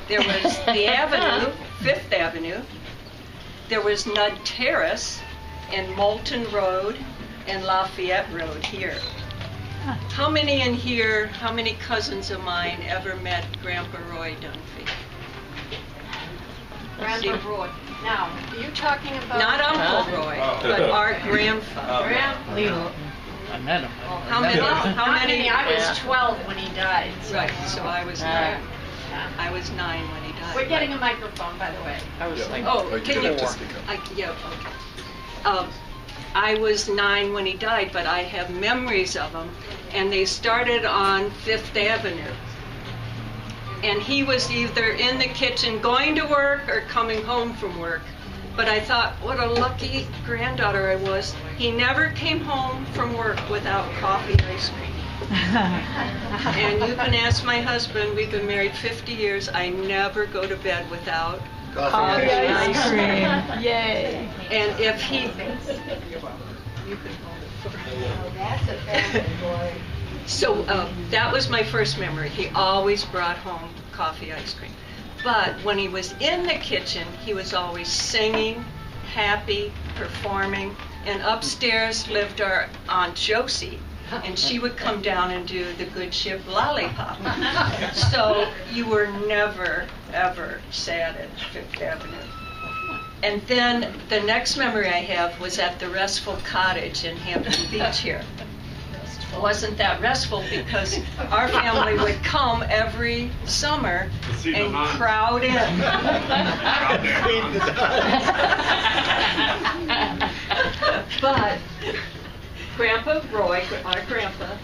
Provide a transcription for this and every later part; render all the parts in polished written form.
There was the Avenue, Fifth Avenue. There was Nudd Terrace and Moulton Road and Lafayette Road here. How many in here, how many cousins of mine ever met Grandpa Roy Dunfey? Grandpa Roy. Now, are you talking about... Not Uncle Roy, but our grandfather. I met him. How many? I was 12 when he died. So. Right, so I was 9. I was 9 when he died. We're getting a microphone, by the way. I was like, can you just... yeah, okay. I was 9 when he died, but I have memories of him, and they started on Fifth Avenue. And he was either in the kitchen going to work or coming home from work. But I thought, what a lucky granddaughter I was. He never came home from work without coffee ice cream. And you can ask my husband, we've been married 50 years, I never go to bed without coffee ice cream. Yay. And if he... You can hold it for That's a family boy. So that was my first memory. He always brought home coffee ice cream. But when he was in the kitchen, he was always singing, happy, performing. And upstairs lived our Aunt Josie, and she would come down and do the Good Ship Lollipop. So you were never, ever sad at Fifth Avenue. And then the next memory I have was at the Restful Cottage in Hampton Beach here. It wasn't that restful because our family would come every summer and crowd in. But Grandpa Roy, our grandpa,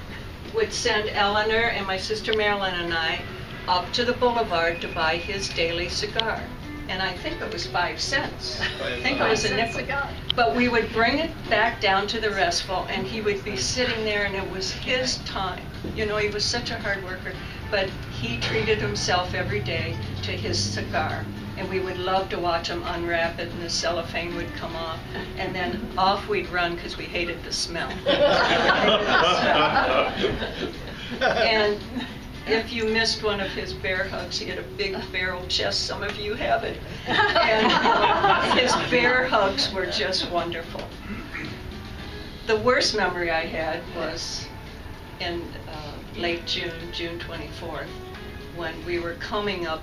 would send Eleanor and my sister Marilyn and I up to the boulevard to buy his daily cigar. And I think it was 5 cents. I think it was a nickel. But we would bring it back down to the Restful, and he would be sitting there, and it was his time. You know, he was such a hard worker, but he treated himself every day to his cigar. And we would love to watch him unwrap it, and the cellophane would come off, and then off we'd run because we hated the smell. And if you missed one of his bear hugs, he had a big barrel chest. Some of you have it. And his bear hugs were just wonderful. The worst memory I had was in late June, June 24th, when we were coming up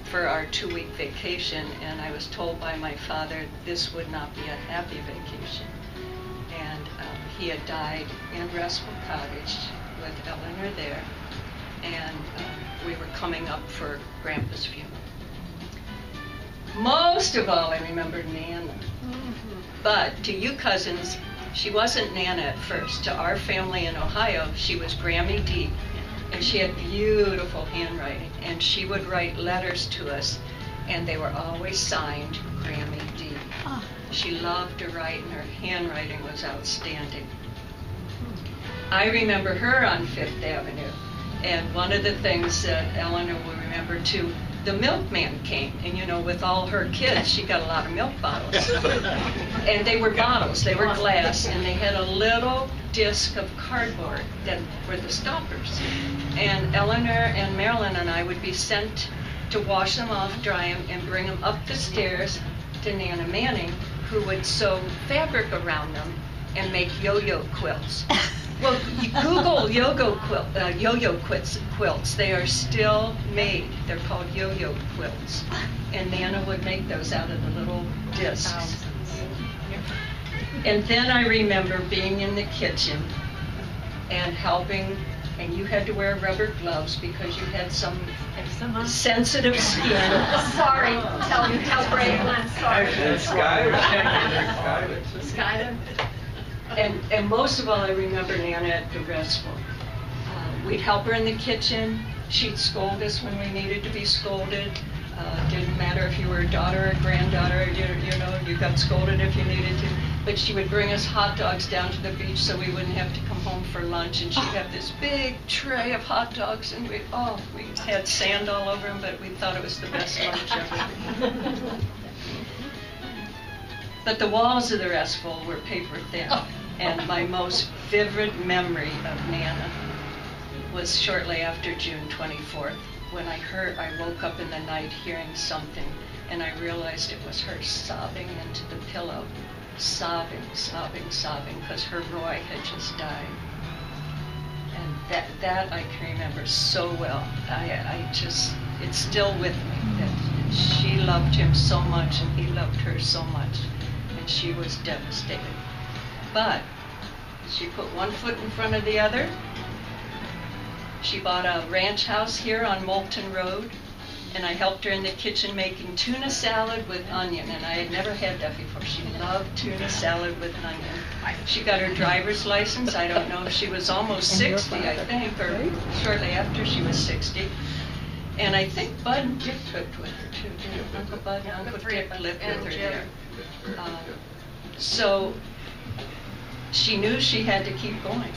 for our 2-week vacation, and I was told by my father this would not be a happy vacation. And he had died in Restful Cottage with Eleanor there. And we were coming up for Grandpa's funeral. Most of all, I remember Nana. But to you cousins, she wasn't Nana at first. To our family in Ohio, she was Grammy D. And she had beautiful handwriting. And she would write letters to us, and they were always signed Grammy D. She loved to write, and her handwriting was outstanding. I remember her on Fifth Avenue. And one of the things that Eleanor will remember too, the milkman came, and you know, with all her kids, she got a lot of milk bottles. And they were bottles, they were glass, and they had a little disc of cardboard that were the stoppers. And Eleanor and Marilyn and I would be sent to wash them off, dry them, and bring them up the stairs to Nana Manning, who would sew fabric around them and make yo-yo quilts. Well, you Google yo-yo quilts. They are still made. They're called yo-yo quilts. And Nana would make those out of the little discs. And then I remember being in the kitchen and helping, and you had to wear rubber gloves because you had some sensitive skin. Sorry, tell Brady I'm sorry. Skyler. And most of all, I remember Nana at the Restful. We'd help her in the kitchen. She'd scold us when we needed to be scolded. Didn't matter if you were a daughter or granddaughter, you know, you got scolded if you needed to. But she would bring us hot dogs down to the beach so we wouldn't have to come home for lunch. And she'd have this big tray of hot dogs, and we had sand all over them, but we thought it was the best lunch ever. But the walls of the Restful were paper thin. And my most vivid memory of Nana was shortly after June 24th. when I woke up in the night hearing something, and I realized it was her sobbing into the pillow, sobbing, because her Roy had just died. And that I can remember so well. It's still with me that she loved him so much and he loved her so much, and she was devastated. But she put one foot in front of the other. She bought a ranch house here on Moulton Road, and I helped her in the kitchen making tuna salad with onion, and I had never had that before. She loved tuna salad with onion. She got her driver's license. I don't know if she was almost 60, I think, or shortly after she was 60. And I think Bud and Dick lived with her too, didn't Uncle Bud and Uncle Dick lived with her there. So she knew she had to keep going.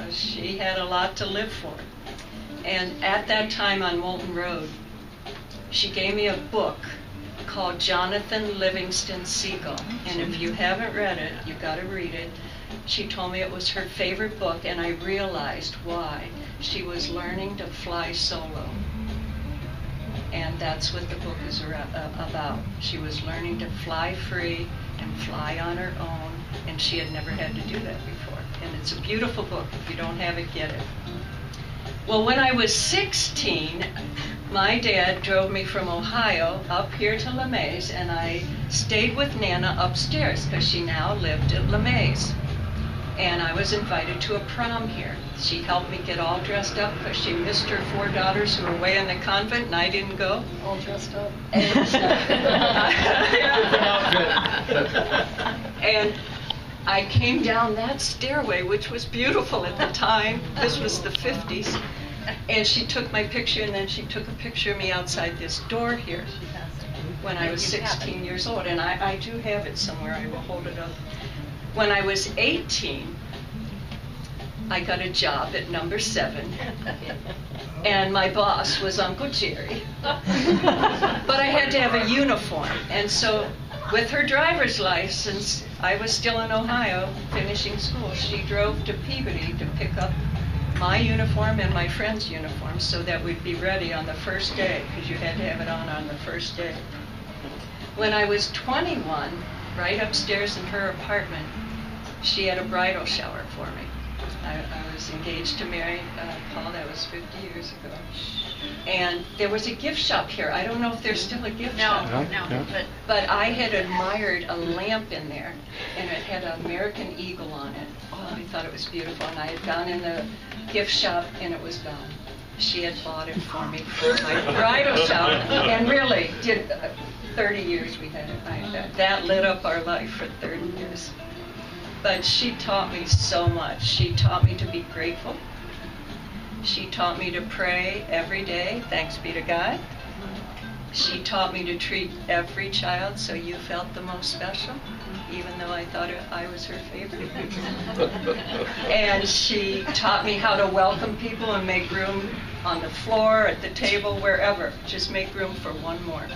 She had a lot to live for. And at that time on Moulton Road, she gave me a book called Jonathan Livingston Seagull. And if you haven't read it, you've got to read it. She told me it was her favorite book, and I realized why. She was learning to fly solo. And that's what the book is about. She was learning to fly free and fly on her own, and she had never had to do that before. And it's a beautiful book. If you don't have it, get it. Well, when I was 16, my dad drove me from Ohio up here to LeMays, and I stayed with Nana upstairs because she now lived at LeMays. And I was invited to a prom here. She helped me get all dressed up because she missed her 4 daughters who were away in the convent, and I didn't go. All dressed up. And I came down that stairway, which was beautiful at the time. This was the 50s. And she took my picture, and then she took a picture of me outside this door here when I was 16 years old. And I do have it somewhere. I will hold it up. When I was 18, I got a job at number 7. And my boss was Uncle Jerry. But I had to have a uniform. And so with her driver's license, I was still in Ohio finishing school. She drove to Peabody to pick up my uniform and my friend's uniform so that we'd be ready on the first day, because you had to have it on the first day. When I was 21, right upstairs in her apartment, she had a bridal shower for me. I was engaged to marry Paul. That was 50 years ago. And there was a gift shop here. I don't know if there's still a gift shop. No. But I had admired a lamp in there, and it had an American eagle on it. Oh, I thought it was beautiful. And I had gone in the gift shop, and it was gone. She had bought it for me for my bridal shower. And really, 30 years we had it. That lit up our life for 30 years. But she taught me so much. She taught me to be grateful. She taught me to pray every day, thanks be to God. She taught me to treat every child so you felt the most special, even though I thought I was her favorite. And she taught me how to welcome people and make room on the floor, at the table, wherever. Just make room for one more.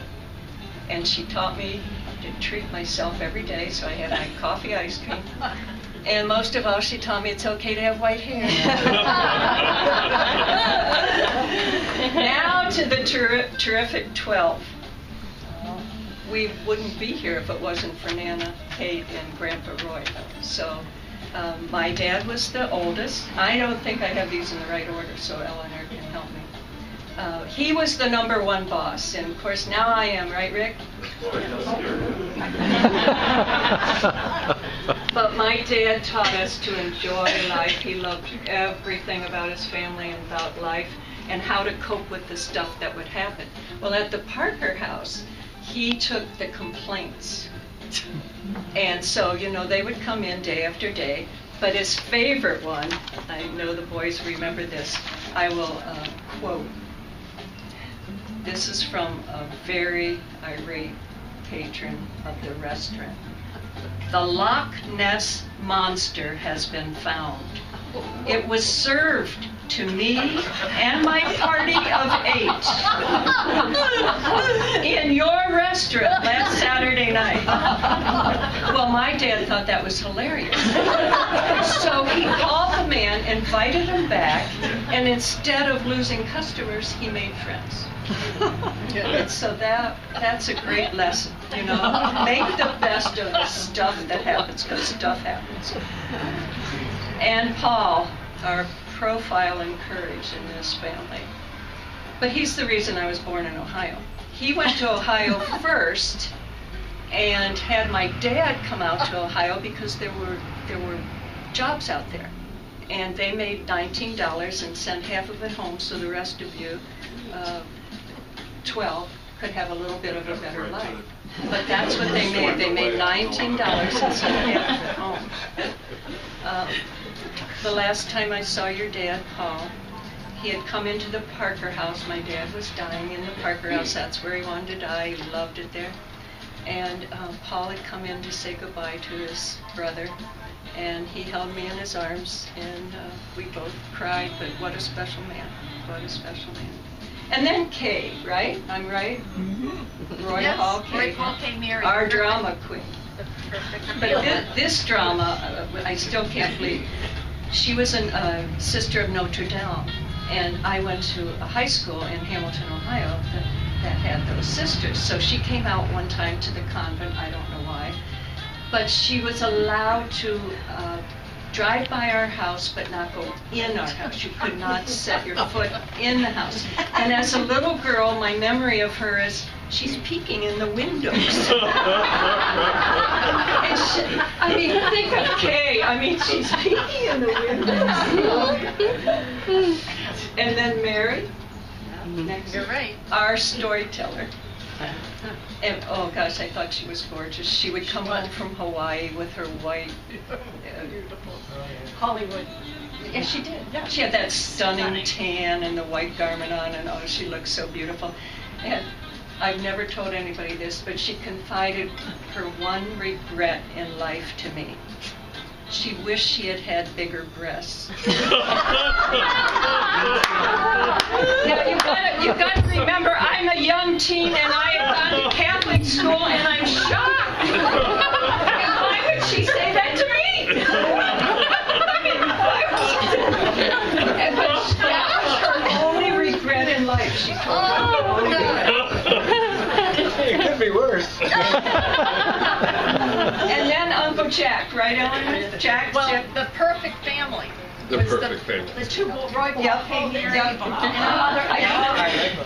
And she taught me to treat myself every day, so I had my coffee, ice cream. And most of all, she taught me it's okay to have white hair. Now to the terrific 12. We wouldn't be here if it wasn't for Nana, Kate, and Grandpa Roy. So my dad was the oldest. I don't think I have these in the right order, so Eleanor can help me. He was the number 1 boss, and of course now I am, right, Rick? But my dad taught us to enjoy life. He loved everything about his family and about life and how to cope with the stuff that would happen. Well, at the Parker house, he took the complaints. And so, they would come in day after day. But his favorite one, I know the boys remember this, I will quote. This is from a very irate patron of the restaurant. The Loch Ness Monster has been found. It was served to me and my party of 8 in your restaurant last Saturday night. Well, Well, my dad thought that was hilarious. So he called the man, invited him back, and instead of losing customers, he made friends. And so that's a great lesson, you know. Make the best of the stuff that happens, because stuff happens. And Paul, our profile and courage in this family. But he's the reason I was born in Ohio. He went to Ohio first and had my dad come out to Ohio because there were jobs out there. And they made $19 and sent half of it home, so the rest of you, 12, could have a little bit of a better life. But that's what they made. They made $19 and sent half of it home. The last time I saw your dad, Paul, he had come into the Parker house. My dad was dying in the Parker house. That's where he wanted to die. He loved it there. And Paul had come in to say goodbye to his brother. And he held me in his arms, and we both cried, but what a special man. What a special man. And then Kay, right? I'm right? Mm-hmm. Roy Paul Kay. Roy Paul Kay married. Our drama queen. But But this drama, I still can't believe. She was a sister of Notre Dame, and I went to a high school in Hamilton, Ohio that had those sisters. So she came out one time to the convent, I don't know why, but she was allowed to drive by our house but not go in our house. You could not set your foot in the house. And as a little girl, my memory of her is she's peeking in the windows. And I mean, think of Kay. I mean, she's peeking in the windows. And then Mary, next, You're right. our storyteller. And oh gosh, I thought she was gorgeous. She would come home from Hawaii with her white, Hollywood. yeah, she did. Yeah, she had that stunning tan and the white garment on, and oh, she looked so beautiful. And I've never told anybody this, but she confided her one regret in life to me. She wished she had had bigger breasts. Now you've got to remember, I'm a young teen and I have gone to Catholic school and I'm shocked. Why would she say that to me? I mean, why would she say that? But that was her only regret in life, she told me. Only regret. It could be worse. And then Uncle Jack, right, Ellen? Jack, Well, Jack. the perfect family. The was perfect family. The two Roy Paul Yep. Kay married. Yep.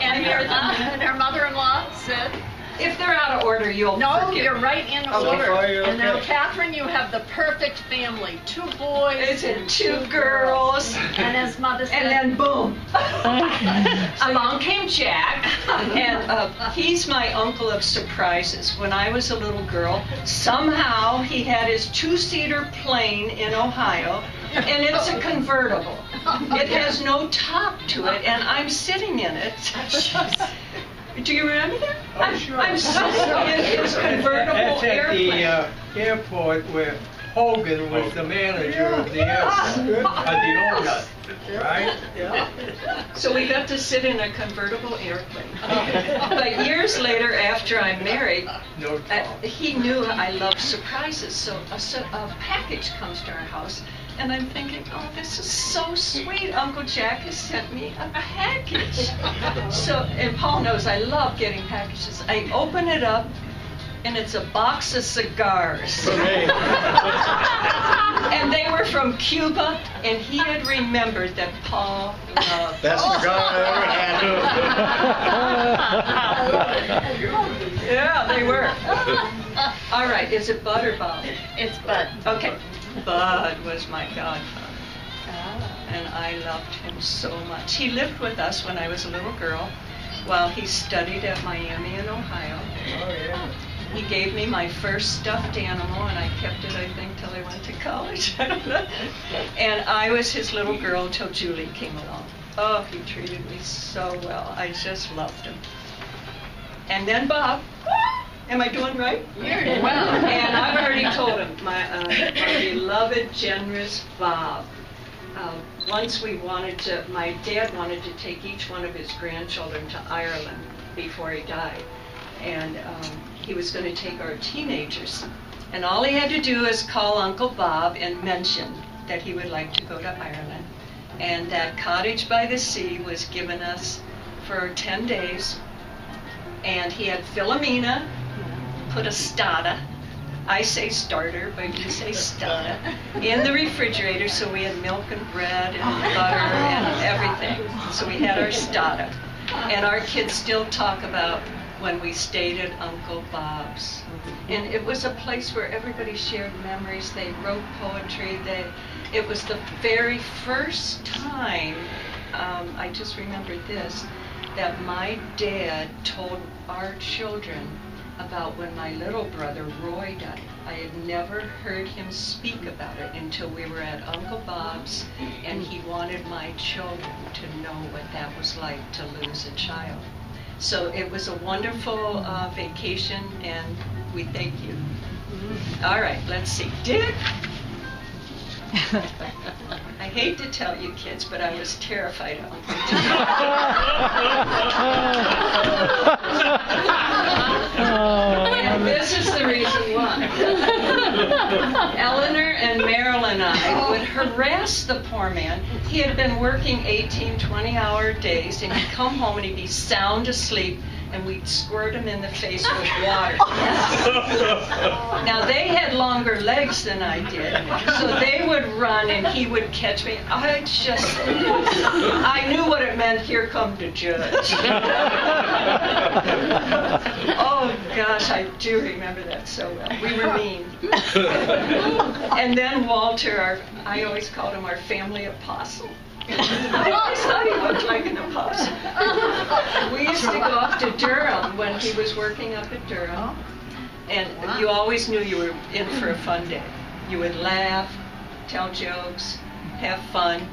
And her mother-in-law said, If they're out of order, you'll no, forgive you're me. right in Okay. order. Okay. And now, Catherine, you have the perfect family. 2 boys It's in 2 girls. And as mother said, And then boom. Along came Jack, and he's my uncle of surprises. When I was a little girl, somehow he had his 2-seater plane in Ohio, and it's a convertible. It has no top to it, and I'm sitting in it. Do you remember that? I'm sitting in his convertible That's at airplane. the airport where Hogan was the manager of the airport, the owner, right? So we got to sit in a convertible airplane. But years later, after I'm married, No problem. he knew I loved surprises. So a package comes to our house, and I'm thinking, oh, this is so sweet. Uncle Jack has sent me a package. So, and Paul knows I love getting packages. I open it up, and it's a box of cigars. And they were from Cuba, and he had remembered that Paul loved. Best cigar I ever had. Yeah, they were. All right, is it Bud or Bob? it's Bud. Okay, Bud was my godfather, and I loved him so much. He lived with us when I was a little girl while he studied at Miami in Ohio. Oh, yeah. He gave me my first stuffed animal, and I kept it, I think, till I went to college. I don't know. And I was his little girl till Julie came along. Oh, he treated me so well. I just loved him. And then Bob. Am I doing right? You're doing well. And I've already told him, my beloved, generous Bob. Once my dad wanted to take each one of his grandchildren to Ireland before he died. And he was going to take our teenagers. And all he had to do is call Uncle Bob and mention that he would like to go to Ireland. And that cottage by the sea was given us for 10 days. And he had Philomena put a stada, I say starter, but you say stada, in the refrigerator, so we had milk and bread and butter and everything. So we had our stada. And our kids still talk about when we stayed at Uncle Bob's. And it was a place where everybody shared memories. They wrote poetry. It was the very first time, I just remembered this, that my dad told our children about when my little brother Roy died. I had never heard him speak about it until we were at Uncle Bob's, and he wanted my children to know what that was like to lose a child. So it was a wonderful vacation, and we thank you. All right, let's see. Dick? I hate to tell you kids, but I was terrified of Uncle And this is the reason why. Eleanor and Merrill and I would harass the poor man. He had been working 18, 20-hour days, and he'd come home and he'd be sound asleep, and we'd squirt him in the face with water. Now, they had longer legs than I did, so they would run and he would catch me. I knew what it meant, here come the judge. Oh, gosh, I do remember that so well. We were mean. And then Walter, I always called him our family apostle. I always thought he looked like an apostle. We used to go up to Durham when he was working up at Durham, and you always knew you were in for a fun day. You would laugh, tell jokes, have fun,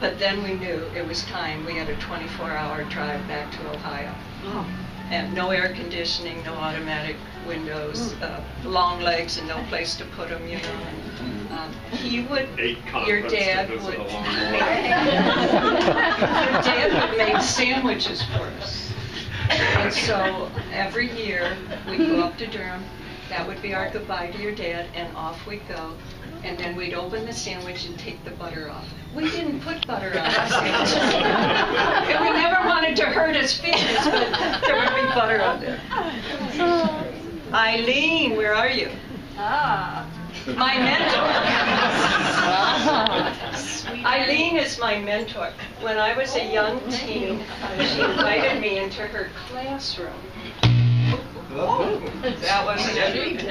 but then we knew it was time. We had a 24-hour drive back to Ohio. And no air conditioning, no automatic windows, long legs and no place to put them, you know. Your dad would make sandwiches for us. And so every year we'd go up to Durham. That would be our goodbye to your dad, and off we'd go. And then we'd open the sandwich and take the butter off. We didn't put butter on our sandwich. And we never wanted to hurt his feelings, but there would be butter on there. Eileen, where are you? My mentor. Eileen is my mentor. When I was a young teen, she invited me into her classroom. That wasn't it.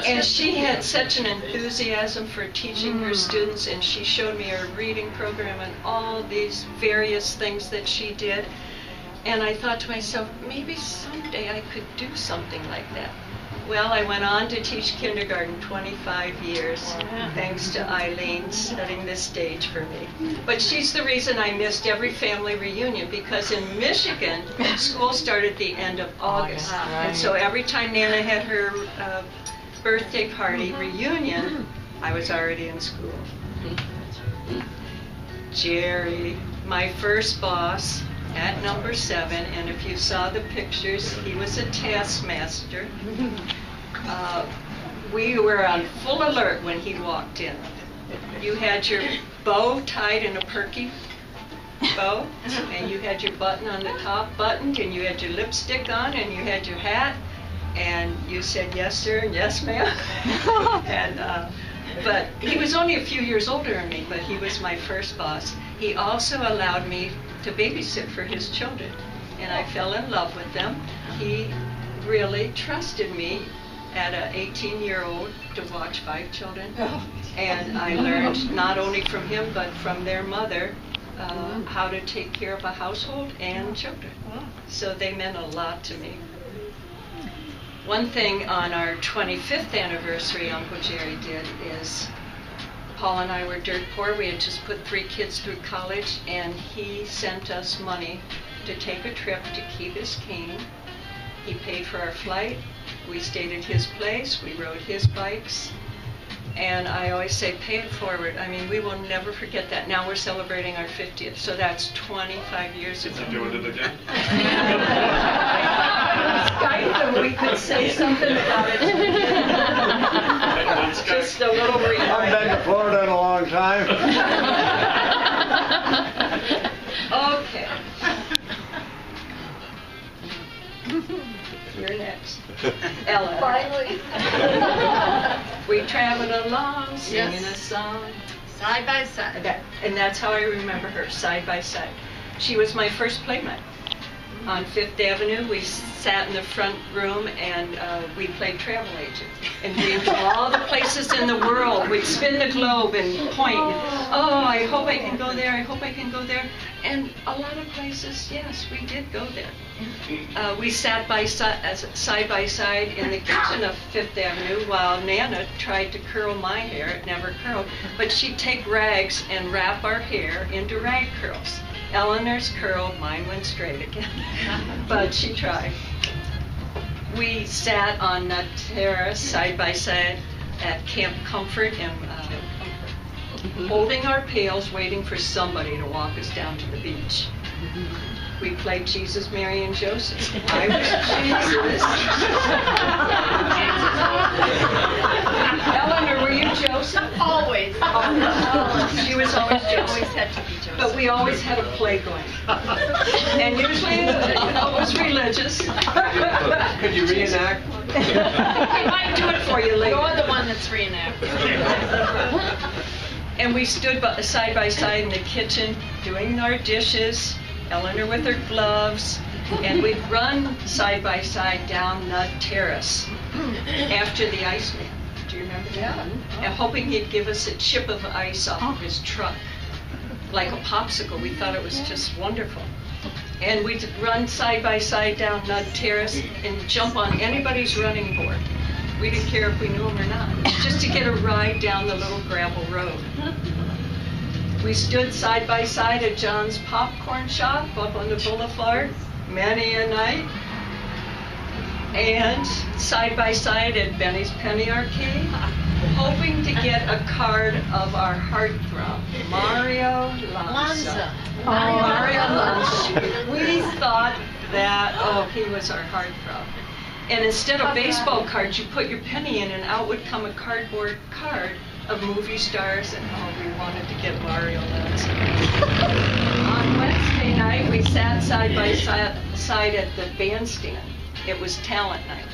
And she had such an enthusiasm for teaching her students, and she showed me her reading program and all these various things that she did. And I thought to myself, maybe someday I could do something like that. Well, I went on to teach kindergarten 25 years, thanks to Eileen setting the stage for me. But she's the reason I missed every family reunion, because in Michigan, school started the end of August. And so every time Nana had her birthday party reunion, I was already in school. Jerry, my first boss at number 7, and if you saw the pictures, he was a taskmaster. We were on full alert when he walked in. You had your bow tied in a perky bow, and you had your button on the top buttoned, and you had your lipstick on, and you had your hat, and you said yes sir and yes ma'am. And but he was only a few years older than me, but he was my first boss. He also allowed me to babysit for his children, and I fell in love with them. He really trusted me at an 18-year-old to watch 5 children, and I learned not only from him but from their mother how to take care of a household and children. So they meant a lot to me. One thing on our 25th anniversary Uncle Jerry did is, Paul and I were dirt poor. We had just put 3 kids through college, and he sent us money to take a trip to Key Biscayne. He paid for our flight. We stayed at his place. We rode his bikes. And I always say, pay it forward. I mean, we will never forget that. Now we're celebrating our 50th, so that's 25 years ago. Is he doing it again? Skype and we could say something about it. Just a little I've been reminder. to Florida in a long time. Okay. You're next. Ella. Finally. We traveled along singing Yes. a song. Side by side. And that's how I remember her, side by side. She was my first playmate. On Fifth Avenue, we sat in the front room and we played travel agent. And we'd go all the places in the world. We'd spin the globe and point. Oh, I hope I can go there. I hope I can go there. And a lot of places, yes, we did go there. We sat side by side in the kitchen of Fifth Avenue while Nana tried to curl my hair. It never curled. But she'd take rags and wrap our hair into rag curls. Eleanor's curled, mine went straight again. But she tried. We sat on the terrace side by side at Camp Comfort and holding our pails, waiting for somebody to walk us down to the beach. We played Jesus, Mary, and Joseph. I was Jesus. Eleanor, were you Joseph? Always. She was always Joseph. Always had to be Joseph. But we always had a play going. And usually it was religious. Could you reenact? I might do it for you later. You're the one that's reenacting. And we stood side by side in the kitchen doing our dishes, Eleanor with her gloves, and we'd run side by side down the terrace after the iceman. Do you remember that? Yeah. And hoping he'd give us a chip of ice off of his truck, like a popsicle. We thought it was just wonderful. And we'd run side by side down the terrace and jump on anybody's running board. We didn't care if we knew them or not, just to get a ride down the little gravel road. We stood side by side at John's popcorn shop up on the boulevard many a night. And side by side at Benny's Penny Arcade, hoping to get a card of our heartthrob, Mario Lanza. Mario Lanza. We thought that, he was our heartthrob. And instead of baseball cards, you put your penny in and out would come a cardboard card of movie stars, and we wanted to get Mario Lanza. On Wednesday night, we sat side by side at the bandstand. It was talent night.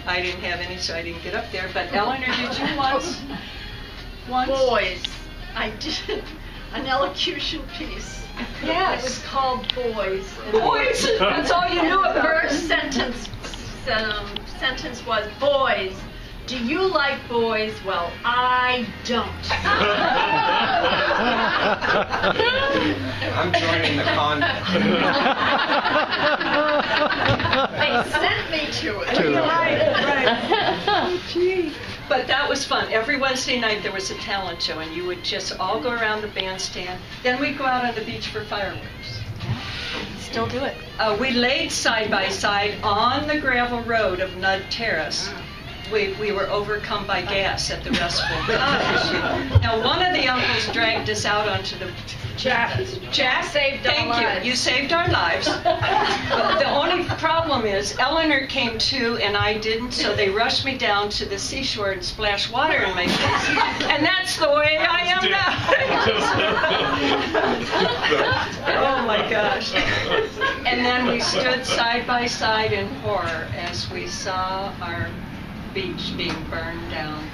I didn't have any, so I didn't get up there. But Eleanor, did you once? Boys. I did an elocution piece. Yes. It was called Boys. Boys. That's all you knew The about. first sentence was, boys. Do you like boys? Well, I don't. I'm joining the convent. They sent me to it. Right. Oh, gee. But that was fun. Every Wednesday night there was a talent show, and you would just all go around the bandstand. Then we'd go out on the beach for fireworks. Still do it. We laid side by side on the gravel road of Nud Terrace. We were overcome by gas at the restful cottage. Now, one of the uncles dragged us out onto the... Jack saved our thank lives. you. You saved our lives. But the only problem is Eleanor came to and I didn't, so they rushed me down to the seashore and splashed water in my face. And that's the way I am now. Oh my gosh. And then we stood side by side in horror as we saw our beach being burned down.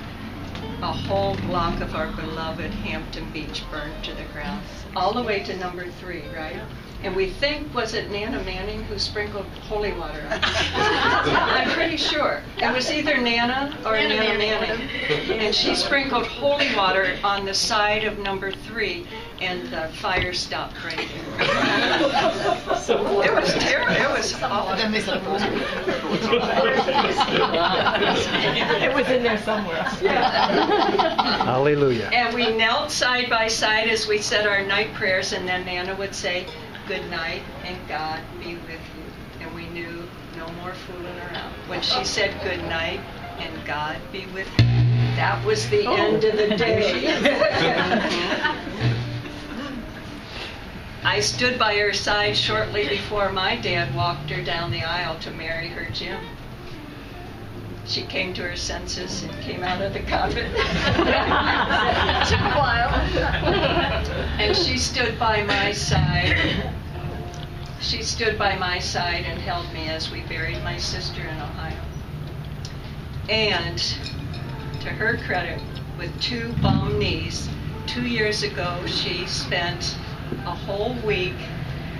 A whole block of our beloved Hampton Beach burned to the ground. All the way to number 3, right? And we think, was it Nana Manning who sprinkled holy water on it? I'm pretty sure. It was either Nana or Nana Manning. And she sprinkled holy water on the side of number 3, and the fire stopped right there. It was terrible. It was awful. It was in there somewhere. Hallelujah. And we knelt side by side as we said our night prayers, and then Nana would say, "Good night, and God be with you." And we knew no more fooling around. When she said good night, and God be with you, that was the end of the day. I stood by her side shortly before my dad walked her down the aisle to marry her Jim. She came to her senses and came out of the convent. Took a while. And she stood by my side. She stood by my side and held me as we buried my sister in Ohio. And to her credit, with 2 bum knees, 2 years ago she spent a whole week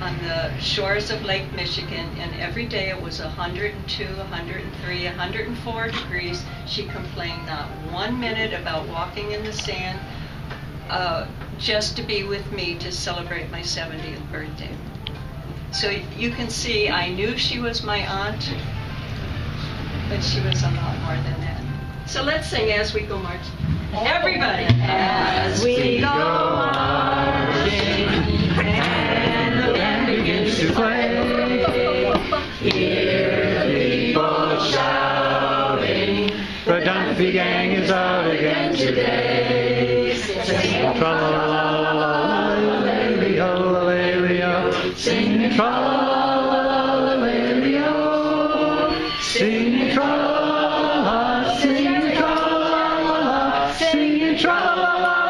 on the shores of Lake Michigan, and every day it was 102, 103, 104 degrees. She complained not 1 minute about walking in the sand, just to be with me to celebrate my 70th birthday. So you can see, I knew she was my aunt, but she was a lot more than that. So let's sing As We Go Marching. Everybody. As we go marching, and the band begins to play, hear people shouting, The Dunfey gang is out again today. Sing tra-la-la-la-la-la-la-la-la-la-la-la. Sing tra-la-la-la-la-la-la-la-la. Sing tra-la-la-la, sing tra-la-la-la, sing tra-la-la-la.